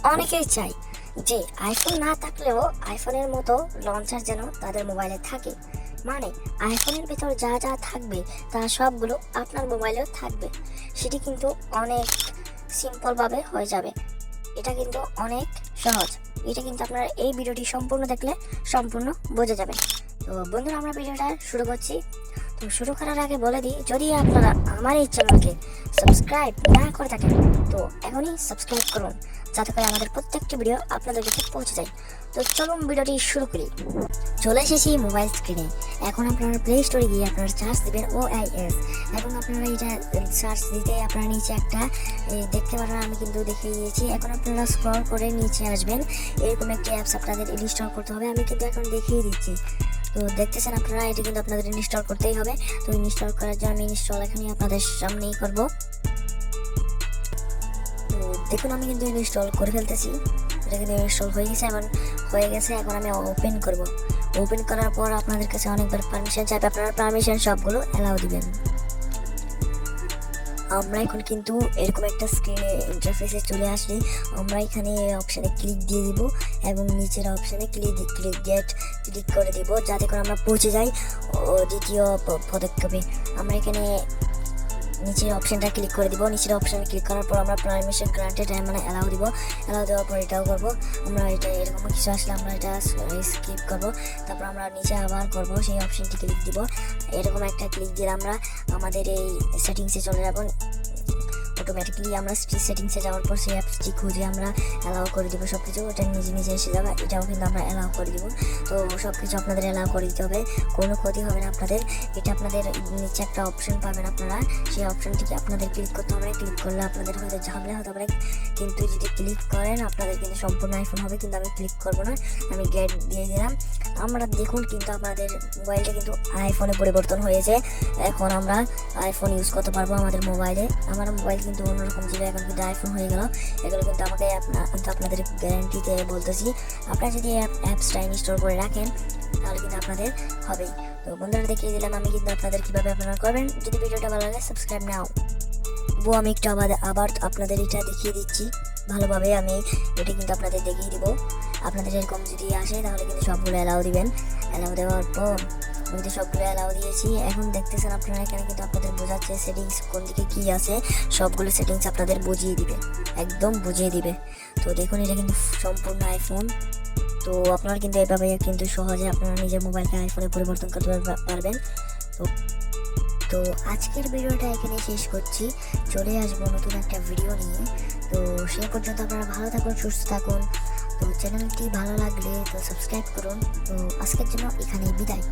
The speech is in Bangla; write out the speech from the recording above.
অনেকেই চায় যে আইফোন না থাকলেও আইফোনের মতো লঞ্চার যেন তাদের মোবাইলে থাকে, মানে আইফোনের ভিতর যা যা থাকবে তা সবগুলো আপনার মোবাইলেও থাকবে। সেটি কিন্তু অনেক সিম্পলভাবে হয়ে যাবে। এটা কিন্তু অনেক সহজ। এটা কিন্তু আপনারা এই ভিডিওটি সম্পূর্ণ দেখলে সম্পূর্ণ বোঝা যাবে। তো বন্ধুরা, আমরা ভিডিওটা শুরু করছি। তো শুরু করার আগে বলে দিই, যদি আপনারা আমার এই চ্যানেলকে সাবস্ক্রাইব না করে থাকেন তো এখনই সাবস্ক্রাইব করুন, যাতে করে আমাদের প্রত্যেকটি ভিডিও আপনাদের কাছে পৌঁছে যায়। তো চলুন ভিডিওটি শুরু করি। চলে এসেছি মোবাইল স্ক্রিনে। এখন আপনারা প্লে স্টোরে গিয়ে আপনারা সার্চ দেবেন OIS। এবং আপনারা এটা সার্চ দিতে আপনারা নিচে একটা দেখতে পারেন, আমি কিন্তু দেখিয়ে দিয়েছি। এখন আপনারা স্ক্রল করে নিচে আসবেন, এরকম একটি অ্যাপস আপনাদের ইনস্টল করতে হবে। আমি কিন্তু এখন দেখিয়ে দিচ্ছি। তো দেখতেছেন আপনারা, এটি কিন্তু আপনাদের ইনস্টল করতেই হবে। তো ইনস্টল করার জন্য আমি ইনস্টল এখনই আপনাদের সামনেই করব। তো দেখুন, আমি কিন্তু ইনস্টল করে ফেলতেছি। এটা কিন্তু ইনস্টল হয়ে গেছে, এখন আমি ওপেন করব। ওপেন করার পর আপনাদের কাছে অনেকবার পারমিশন চাইবে, আপনারা পারমিশন সবগুলো অ্যালাউ দিবেন। আমরা এখন কিন্তু এরকম একটা স্ক্রিনে ইন্টারফেসে চলে আসলে আমরা এখানে অপশানে ক্লিক দিয়ে দিব এবং নিচের অপশানে ক্লিক করে দিব, যাতে করে আমরা পৌঁছে যাই দ্বিতীয় পদক্ষেপে। আমরা এখানে নিচের অপশানটা ক্লিক করে দিব। নিচের অপশানে ক্লিক করার পর আমরা পারমিশন গ্রান্টেড মানে অ্যালাউ দিব। অ্যালাউ দেওয়ার পর এটাও করব। আমরা এটা এরকম কিছু আসলে আমরা এটা স্কিপ করব। তারপর আমরা নিচে আবার করব, সেই অপশানটি ক্লিক দিব। এরকম একটা ক্লিক দিলে আমরা আমাদের এই সেটিংসে চলে যাব। অটোমেটিক্যালি আমরা সেটিংসে যাওয়ার পর সেই অ্যাপসটি খুঁজে আমরা অ্যালাউ করে দিব সব কিছু। ওটা নিজে নিজে এসে যাবে, এটাও কিন্তু আমরা অ্যালাউ করে দিব। তো সব কিছু আপনাদের অ্যালাউ করে দিতে হবে, কোনো ক্ষতি হবে না আপনাদের। এটা আপনাদের নিচে একটা অপশন পাবেন, আপনারা সেই অপশনটিকে আপনাদের ক্লিক করতে হবে। ক্লিক করলে আপনাদের হয়তো ঝামেলা হতে পারে, কিন্তু যদি ক্লিক করেন আপনাদের কিন্তু সম্পূর্ণ আইফোন হবে। কিন্তু আমি ক্লিক করবো না, আমি গেট দিয়ে দিলাম। আমরা দেখুন কিন্তু আপনাদের মোবাইলটা কিন্তু আইফোনে পরিবর্তন হয়েছে। এখন আমরা আইফোন ইউজ করতে পারবো আমাদের মোবাইলে। আমার মোবাইল কিন্তু অন্যরকম ছিল, এখন কিন্তু আইফোন হয়ে গেল। এগুলো কিন্তু আমাকে আপনাদের গ্যারান্টিতে বলতেছি, আপনারা যদি অ্যাপসটা ইনস্টল করে রাখেন তাহলে কিন্তু আপনাদের হবেই। তো বন্ধুরা, দেখিয়ে দিলাম আমি কিন্তু আপনাদের কীভাবে আপনারা করবেন। যদি ভিডিওটা ভালো লাগে সাবস্ক্রাইব নাও। আমি একটু আবার আপনাদের এটা দেখিয়ে দিচ্ছি ভালোভাবে। আমি এটা কিন্তু আপনাদের দেখিয়ে দিব। আপনাদের এরকম যদি আসে তাহলে কিন্তু সবগুলো অ্যালাউ দিবেন। অ্যালাউ দেওয়ার পর আমি কিন্তু সবগুলো অ্যালাউ দিয়েছি। এখন দেখতেছেন আপনারা, এখানে কিন্তু আপনাদের বোঝাচ্ছে সেটিংস কোন দিকে কী আছে। সবগুলো সেটিংস আপনাদের বুঝিয়ে দিবে, একদম বুঝিয়ে দিবে। তো দেখুন, এটা কিন্তু সম্পূর্ণ আইফোন। তো আপনারা কিন্তু এভাবে কিন্তু সহজে আপনারা নিজের মোবাইলকে আইফোনে পরিবর্তন করতে পারবেন। তো তো আজকের ভিডিওটা এখানে শেষ করছি। চলে আসবো নতুন একটা ভিডিও নিয়ে। তো সেই পর্যন্ত আপনারা ভালো থাকুন, সুস্থ থাকুন। তো চ্যানেলটি ভালো লাগলে তো সাবস্ক্রাইব করুন। তো আজকের জন্য এখানেই বিদায়।